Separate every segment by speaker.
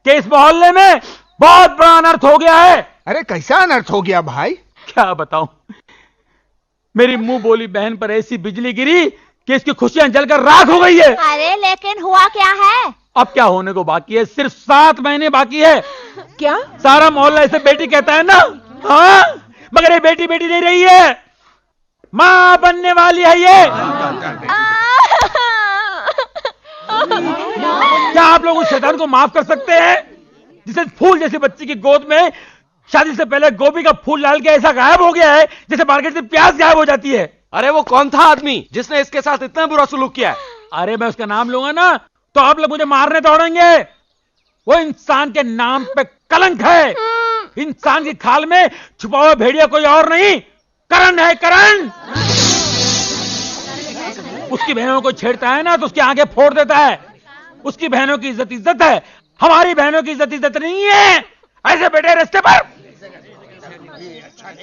Speaker 1: कि इस मोहल्ले में बहुत बड़ा अनर्थ हो गया है।
Speaker 2: अरे कैसा अनर्थ हो गया भाई?
Speaker 1: क्या बताऊं, मेरी मुंह बोली बहन पर ऐसी बिजली गिरी कि इसकी खुशियां जलकर राख हो गई है।
Speaker 3: अरे लेकिन हुआ क्या है?
Speaker 1: अब क्या होने को बाकी है, सिर्फ 7 महीने बाकी है।
Speaker 3: क्या?
Speaker 1: सारा मोहल्ला इसे बेटी कहता है ना। हाँ, मगर ये बेटी बेटी नहीं रही है, मां बनने वाली है ये। क्या आप लोग उस शैतान को माफ कर सकते हैं जिसे फूल जैसी बच्ची की गोद में शादी से पहले गोभी का फूल डाल के ऐसा गायब हो गया है जैसे मार्केट से प्याज गायब हो जाती है?
Speaker 4: अरे वो कौन था आदमी जिसने इसके साथ इतना बुरा सलूक किया है?
Speaker 1: अरे मैं उसका नाम लूंगा ना तो आप लोग मुझे मारने दौड़ेंगे। वो इंसान के नाम पे कलंक है। इंसान की खाल में छुपा हुआ भेड़िया कोई और नहीं, करण है, करण। उसकी बहनों को छेड़ता है ना तो उसकी आंखें फोड़ देता है। उसकी बहनों की इज्जत इज्जत है, हमारी बहनों की इज्जत इज्जत नहीं है। ऐसे बैठे रास्ते पर।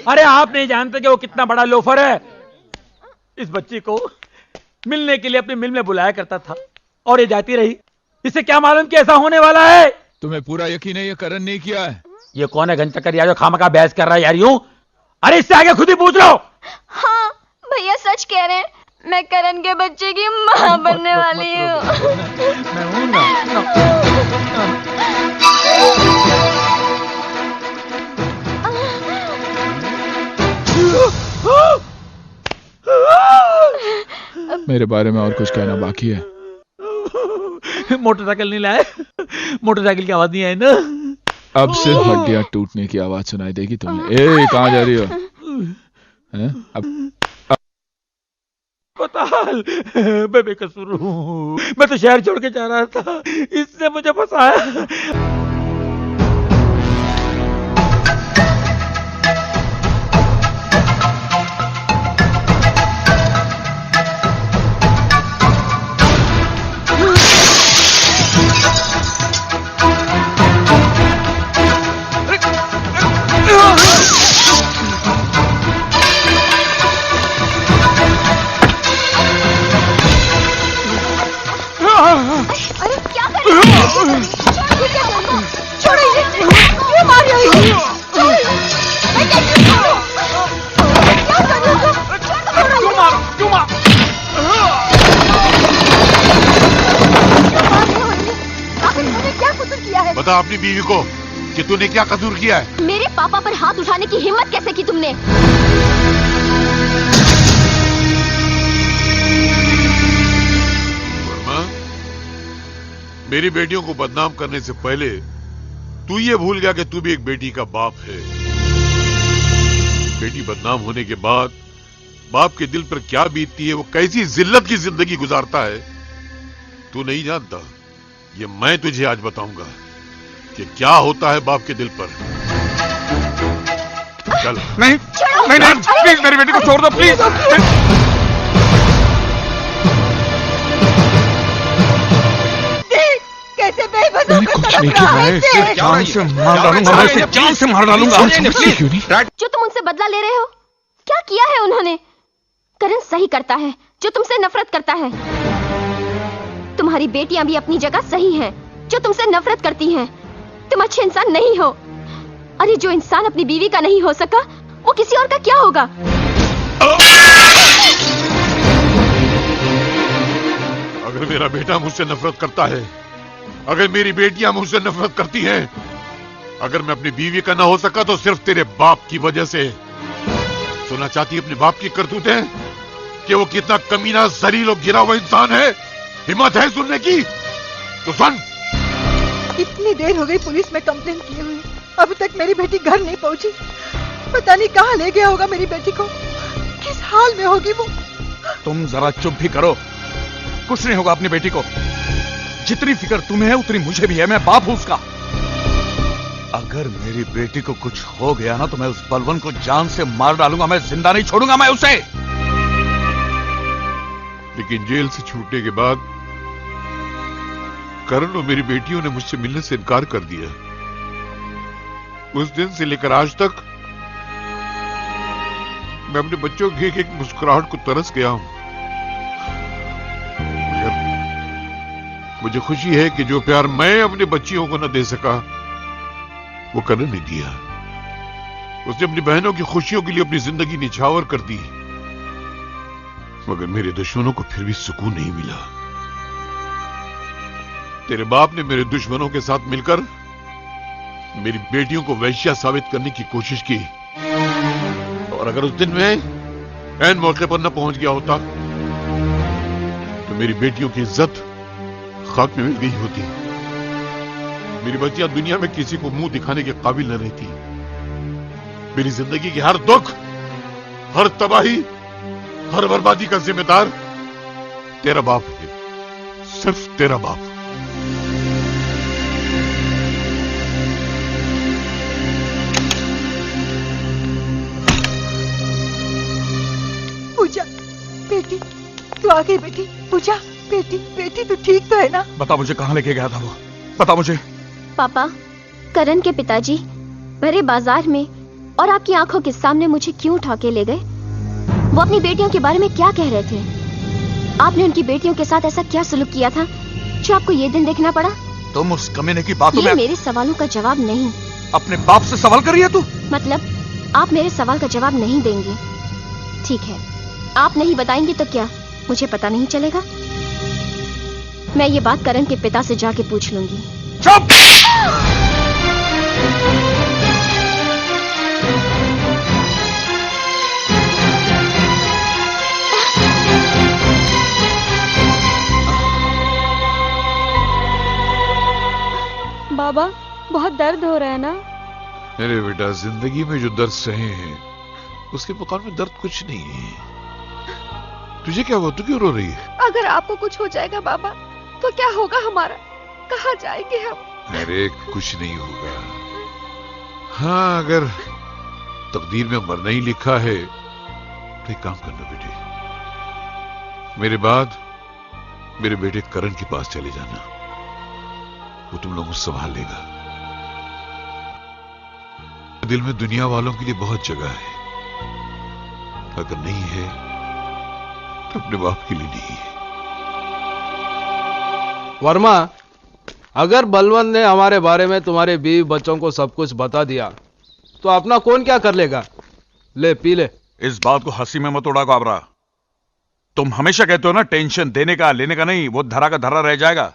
Speaker 1: अरे आप नहीं जानते कि वो कितना बड़ा लोफर है। इस बच्ची को मिलने के लिए अपनी मिल में बुलाया करता था और ये जाती रही। इसे क्या मालूम कि ऐसा होने वाला है।
Speaker 5: तुम्हें पूरा यकीन है ये करण नहीं किया है?
Speaker 1: ये कौन है घनचक्कर जो खामखा बहस कर रहा है यार यूं? अरे इससे आगे खुद ही पूछ लो।
Speaker 3: हाँ भैया सच कह रहे हैं, मैं करण के बच्चे की मां बनने वाली हूँ।
Speaker 1: मैं हूं ना।
Speaker 5: मेरे बारे में और कुछ कहना बाकी है?
Speaker 1: मोटरसाइकिल नहीं लाए? मोटरसाइकिल की आवाज नहीं आई ना?
Speaker 5: अब सिर्फ हड्डियां टूटने की आवाज सुनाई देगी तुम्हें। ए कहां जा रही हो? हैं? अब
Speaker 1: बताल, मैं बेकसूर हूँ। मैं तो शहर छोड़ के जा रहा था, इसने मुझे फंसाया।
Speaker 3: अरे क्या कर रहे हो? छोड़ो इसे। क्यों मार रहे हो? मैं कहती हूँ छोड़ो। क्या कर रहे हो?
Speaker 1: क्यों मार?
Speaker 3: क्यों मार रहे हो इन्हें? आखिर इन्होंने क्या कसूर किया है?
Speaker 6: बता अपनी बीवी को कि तूने क्या कसूर किया है।
Speaker 3: मेरे पापा पर हाथ उठाने की हिम्मत कैसे की तुमने?
Speaker 6: मेरी बेटियों को बदनाम करने से पहले तू ये भूल गया कि तू भी एक बेटी का बाप है। बेटी बदनाम होने के बाद बाप के दिल पर क्या बीतती है, वो कैसी जिल्लत की जिंदगी गुजारता है, तू नहीं जानता। ये मैं तुझे आज बताऊंगा कि क्या होता है बाप के दिल पर। चल।
Speaker 2: नहीं नहीं नहीं, प्लीज मेरी बेटी को छोड़ दो प्लीज।
Speaker 3: कैसे बेबस
Speaker 5: मैंने कुछ नहीं किया। मैं इसे जान से मार डालूंगा। मैं इसे जान से मार डालूंगा। क्यों नहीं?
Speaker 3: जो तुम उनसे बदला ले रहे हो, क्या किया है उन्होंने? करण सही करता है जो तुमसे नफरत करता है। तुम्हारी बेटियां भी अपनी जगह सही हैं जो तुमसे नफरत करती हैं। तुम अच्छे इंसान नहीं हो। अरे जो इंसान अपनी बीवी का नहीं हो सका वो किसी और का क्या होगा?
Speaker 6: अगर मेरा बेटा मुझसे नफरत करता है, अगर मेरी बेटियां मुझसे नफरत करती हैं, अगर मैं अपनी बीवी का ना हो सका तो सिर्फ तेरे बाप की वजह से। सुनना चाहती है अपने बाप की करतूतें कि वो कितना कमीना, जलील और गिरा हुआ इंसान है? हिम्मत है सुनने की तो सुन।
Speaker 7: इतनी देर हो गई पुलिस में कंप्लेन किए हुए, अभी तक मेरी बेटी घर नहीं पहुंची। पता नहीं कहाँ ले गया होगा मेरी बेटी को, किस हाल में होगी वो।
Speaker 2: तुम जरा चुप भी करो। कुछ नहीं होगा अपनी बेटी को। जितनी फिक्र तुम्हें है उतनी मुझे भी है। मैं बाप हूं उसका। अगर मेरी बेटी को कुछ हो गया ना तो मैं उस बलवन को जान से मार डालूंगा। मैं जिंदा नहीं छोड़ूंगा मैं उसे।
Speaker 6: लेकिन जेल से छूटने के बाद करण और मेरी बेटियों ने मुझसे मिलने से इनकार कर दिया। उस दिन से लेकर आज तक मैं अपने बच्चों की एक मुस्कुराहट को तरस गया हूं। मुझे खुशी है कि जो प्यार मैं अपनी बच्चियों को न दे सका वो करण ने दिया। उसने अपनी बहनों की खुशियों के लिए अपनी जिंदगी निछावर कर दी, मगर मेरे दुश्मनों को फिर भी सुकून नहीं मिला। तेरे बाप ने मेरे दुश्मनों के साथ मिलकर मेरी बेटियों को वैश्या साबित करने की कोशिश की, और अगर उस दिन मैं ऐन मौके पर न पहुंच गया होता तो मेरी बेटियों की इज्जत खाक में मिल गई होती। मेरी बच्चियां दुनिया में किसी को मुंह दिखाने के काबिल न रहती। मेरी जिंदगी की हर दुख, हर तबाही, हर बर्बादी का जिम्मेदार तेरा बाप है, सिर्फ तेरा बाप।
Speaker 7: पूजा बेटी, तू आ गई बेटी। पूजा बेटी, बेटी तू ठीक तो है ना?
Speaker 2: बता मुझे कहां लेके गया था वो, बता मुझे।
Speaker 3: पापा, करण के पिताजी भरे बाजार में और आपकी आंखों के सामने मुझे क्यों उठा के ले गए? वो अपनी बेटियों के बारे में क्या कह रहे थे? आपने उनकी बेटियों के साथ ऐसा क्या सलूक किया था जो आपको ये दिन देखना पड़ा?
Speaker 2: तुम उस कमीने की बातों
Speaker 3: ये
Speaker 2: में
Speaker 3: मेरे सवालों का जवाब नहीं।
Speaker 2: अपने बाप से सवाल कर रही है तू?
Speaker 3: मतलब आप मेरे सवाल का जवाब नहीं देंगे? ठीक है, आप नहीं बताएंगे तो क्या मुझे पता नहीं चलेगा? मैं ये बात करण के पिता से जाके पूछ लूंगी।
Speaker 2: चुप!
Speaker 3: बाबा, बहुत दर्द हो रहा है ना?
Speaker 6: अरे बेटा, जिंदगी में जो दर्द सहे हैं उसके मुकाबले में दर्द कुछ नहीं है। तुझे क्या हुआ? तू क्यों रो रही है?
Speaker 7: अगर आपको कुछ हो जाएगा बाबा तो क्या होगा हमारा? कहाँ जाएंगे हम?
Speaker 6: अरे कुछ नहीं होगा। हाँ, अगर तकदीर में मरना ही लिखा है तो एक काम करना बेटे, मेरे बाद मेरे बेटे करण के पास चले जाना, वो तुम लोगों को संभाल लेगा। दिल में दुनिया वालों के लिए बहुत जगह है, अगर नहीं है तो अपने बाप के लिए नहीं है।
Speaker 4: वर्मा, अगर बलवंत ने हमारे बारे में तुम्हारे बीवी बच्चों को सब कुछ बता दिया तो अपना कौन क्या कर लेगा? ले पी ले।
Speaker 2: इस बात को हंसी में मत उड़ा काबरा। तुम हमेशा कहते हो ना, टेंशन देने का लेने का नहीं, वो धरा का धरा रह जाएगा।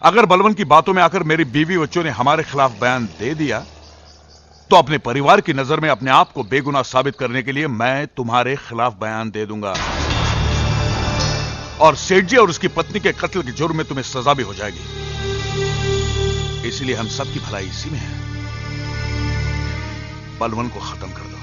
Speaker 2: अगर बलवंत की बातों में आकर मेरी बीवी बच्चों ने हमारे खिलाफ बयान दे दिया तो अपने परिवार की नजर में अपने आप को बेगुनाह साबित करने के लिए मैं तुम्हारे खिलाफ बयान दे दूंगा, और सेठ जी और उसकी पत्नी के कत्ल के जुर्म में तुम्हें सजा भी हो जाएगी। इसलिए हम सबकी भलाई इसी में है, बलवंत को खत्म कर दो।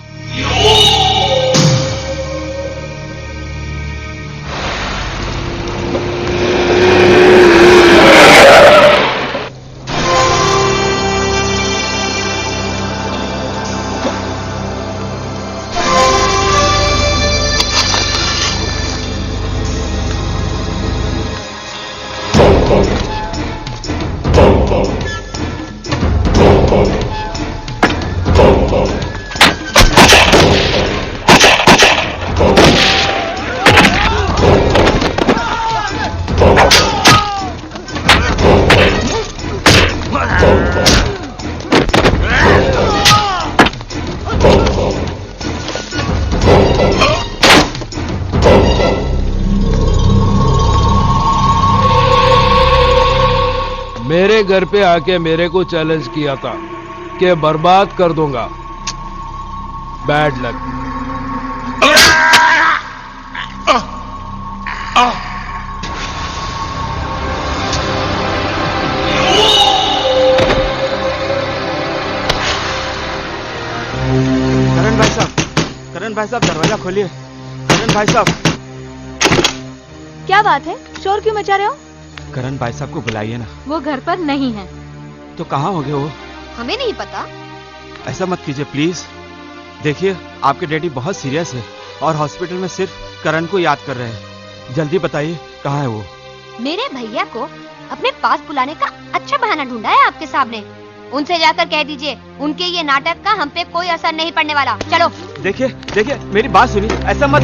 Speaker 4: मेरे घर पे आके मेरे को चैलेंज किया था कि बर्बाद कर दूंगा। Bad luck.
Speaker 8: करण भाई साहब दरवाजा खोलिए। करण भाई साहब।
Speaker 3: क्या बात है, शोर क्यों मचा रहे हो?
Speaker 8: करण भाई साहब को बुलाइए ना।
Speaker 3: वो घर पर नहीं है।
Speaker 8: तो कहाँ हो गए वो?
Speaker 3: हमें नहीं पता।
Speaker 8: ऐसा मत कीजिए प्लीज। देखिए, आपके डैडी बहुत सीरियस है और हॉस्पिटल में सिर्फ करण को याद कर रहे हैं। जल्दी बताइए कहाँ है वो?
Speaker 3: मेरे भैया को अपने पास बुलाने का अच्छा बहाना ढूंढा है आपके सामने। उनसे जाकर कह दीजिए उनके ये नाटक का हम पे कोई असर नहीं पड़ने वाला। चलो।
Speaker 8: देखिए देखिए, मेरी बात सुनिए, ऐसा मत।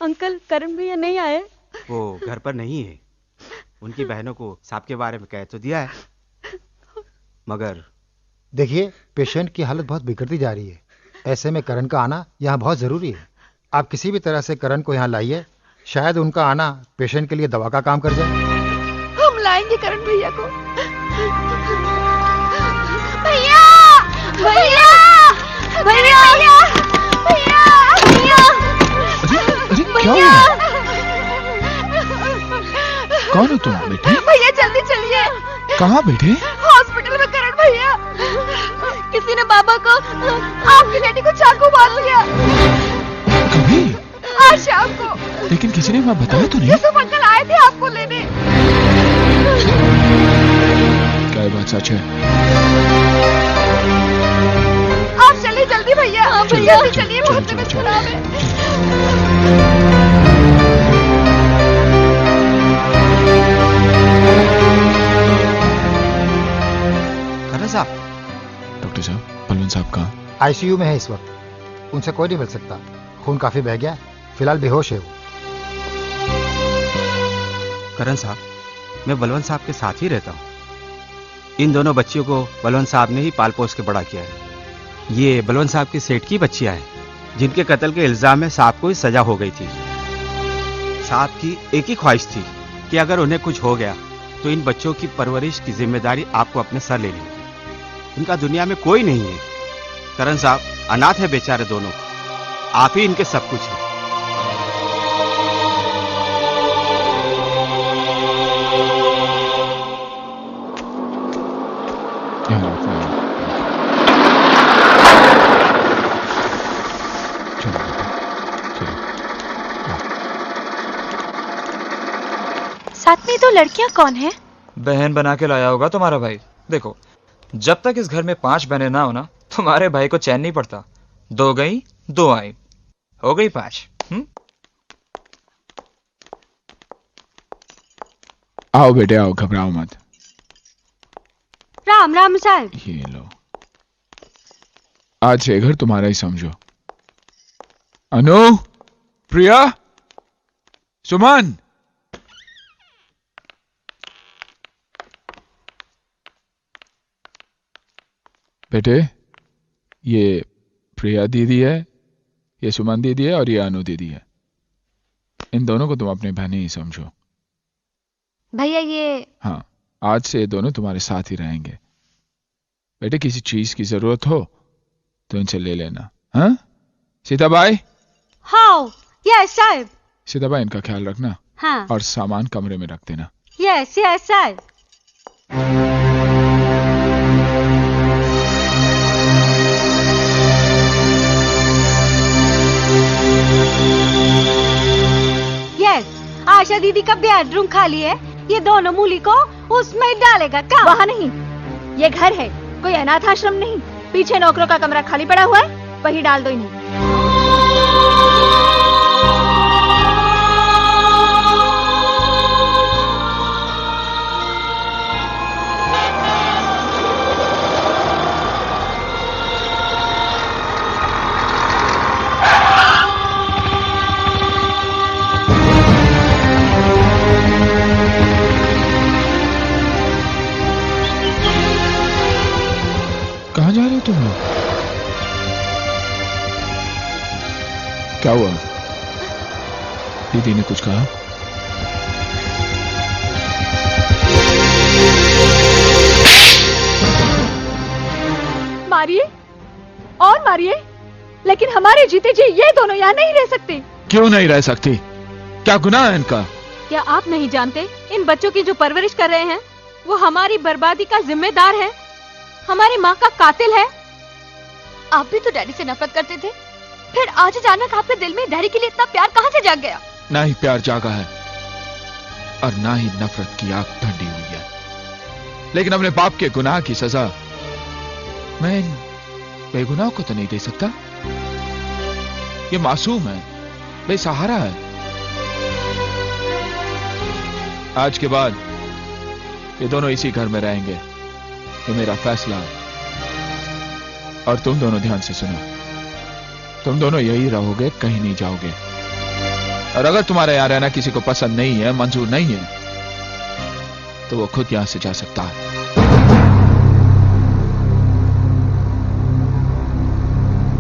Speaker 9: अंकल करण भैया नहीं आए?
Speaker 8: वो घर पर नहीं है। उनकी बहनों को सांप के बारे में कह तो दिया है, मगर
Speaker 10: देखिए पेशेंट की हालत बहुत बिगड़ती जा रही है। ऐसे में करण का आना यहाँ बहुत जरूरी है। आप किसी भी तरह से करण को यहाँ लाइए, शायद उनका आना पेशेंट के लिए दवा का काम कर जाए।
Speaker 9: हम लाएंगे करण भैया को।
Speaker 3: भैया भैया भैया भैया भैया
Speaker 5: अरे क्या हुआ? कौन हो तुम बेटे?
Speaker 9: भैया जल्दी चलिए।
Speaker 5: कहाँ बेटे?
Speaker 9: हॉस्पिटल में करण भैया। किसी ने बाबा को आपकी बेटी को चाकू मार दिया।
Speaker 5: कभी?
Speaker 9: आज शाम को।
Speaker 5: लेकिन किसी ने वहाँ बताया तो नहीं?
Speaker 9: यूसुफ अंकल आए थे आपको लेने।
Speaker 5: क्या ये बात सच है?
Speaker 9: आप चलिए जल्दी भैया। भैया चलिए, बहुत तबीयत खराब है।
Speaker 8: करण साहब।
Speaker 5: डॉक्टर साहब, बलवंत साहब कहाँ?
Speaker 10: आईसीयू में है इस वक्त। उनसे कोई नहीं मिल सकता। खून काफी बह गया, फिलहाल बेहोश है वो।
Speaker 8: करण साहब, मैं बलवंत साहब के साथ ही रहता हूँ। इन दोनों बच्चियों को बलवंत साहब ने ही पाल पोस के बड़ा किया है। ये बलवंत साहब की सेठ की बच्चियां हैं, जिनके कत्ल के इल्जाम में साहब को ही सजा हो गई थी। साहब की एक ही ख्वाहिश थी कि अगर उन्हें कुछ हो गया तो इन बच्चों की परवरिश की जिम्मेदारी आपको अपने सर लेनी होगी। इनका दुनिया में कोई नहीं है। करण साहब अनाथ है बेचारे दोनों, आप ही इनके सब कुछ हैं।
Speaker 9: साथ में दो लड़कियां कौन है?
Speaker 11: बहन बना के लाया होगा तुम्हारा भाई। देखो, जब तक इस घर में 5 बहनें ना हो ना, तुम्हारे भाई को चैन नहीं पड़ता। 2 गई 2 आई, हो गई 5।
Speaker 5: आओ बेटे आओ, घबराओ मत।
Speaker 9: राम राम साहब।
Speaker 5: ये लो, आज से घर तुम्हारा ही समझो। अनु, प्रिया, सुमन, बेटे ये प्रिया दीदी है, ये सुमन दीदी है और ये अनु दीदी है। इन दोनों को तुम अपनी बहनें ही समझो।
Speaker 3: भैया ये
Speaker 5: हाँ, आज से ये दोनों तुम्हारे साथ ही रहेंगे। बेटे किसी चीज की जरूरत हो तो इनसे ले लेना। हाँ सीताबाई?
Speaker 9: हाँ यस साहब।
Speaker 5: सीताबाई इनका ख्याल रखना।
Speaker 9: हाँ।
Speaker 5: और सामान कमरे में रख देना।
Speaker 9: यस यस साहब। आशा दीदी का बेडरूम खाली है, ये दोनों मूली को उसमें डालेगा। क्या?
Speaker 3: वहाँ नहीं, ये घर है, कोई अनाथ आश्रम नहीं। पीछे नौकरों का कमरा खाली पड़ा हुआ है, वही डाल दो इन्हें।
Speaker 5: कहाँ जा रहे हो तुम लोग? क्या हुआ? दीदी ने कुछ कहा?
Speaker 3: मारिए और मारिए, लेकिन हमारे जीते जी ये दोनों यहाँ नहीं रह सकते।
Speaker 5: क्यों नहीं रह सकती? क्या गुनाह है इनका?
Speaker 3: क्या आप नहीं जानते, इन बच्चों की जो परवरिश कर रहे हैं वो हमारी बर्बादी का जिम्मेदार है, हमारी माँ का कातिल है। आप भी तो डैडी से नफरत करते थे, फिर आज अचानक आपके दिल में डैडी के लिए इतना प्यार कहाँ से जाग गया?
Speaker 5: ना ही प्यार जागा है और ना ही नफरत की आग ठंडी हुई है, लेकिन अपने बाप के गुनाह की सजा मैं इन बेगुनाह को तो नहीं दे सकता। ये मासूम है, बेसहारा है। आज के बाद ये दोनों इसी घर में रहेंगे, ये मेरा फैसला है। और तुम दोनों ध्यान से सुनो, तुम दोनों यही रहोगे, कहीं नहीं जाओगे। और अगर तुम्हारा यहाँ रहना किसी को पसंद नहीं है, मंजूर नहीं है, तो वो खुद यहां से जा सकता है।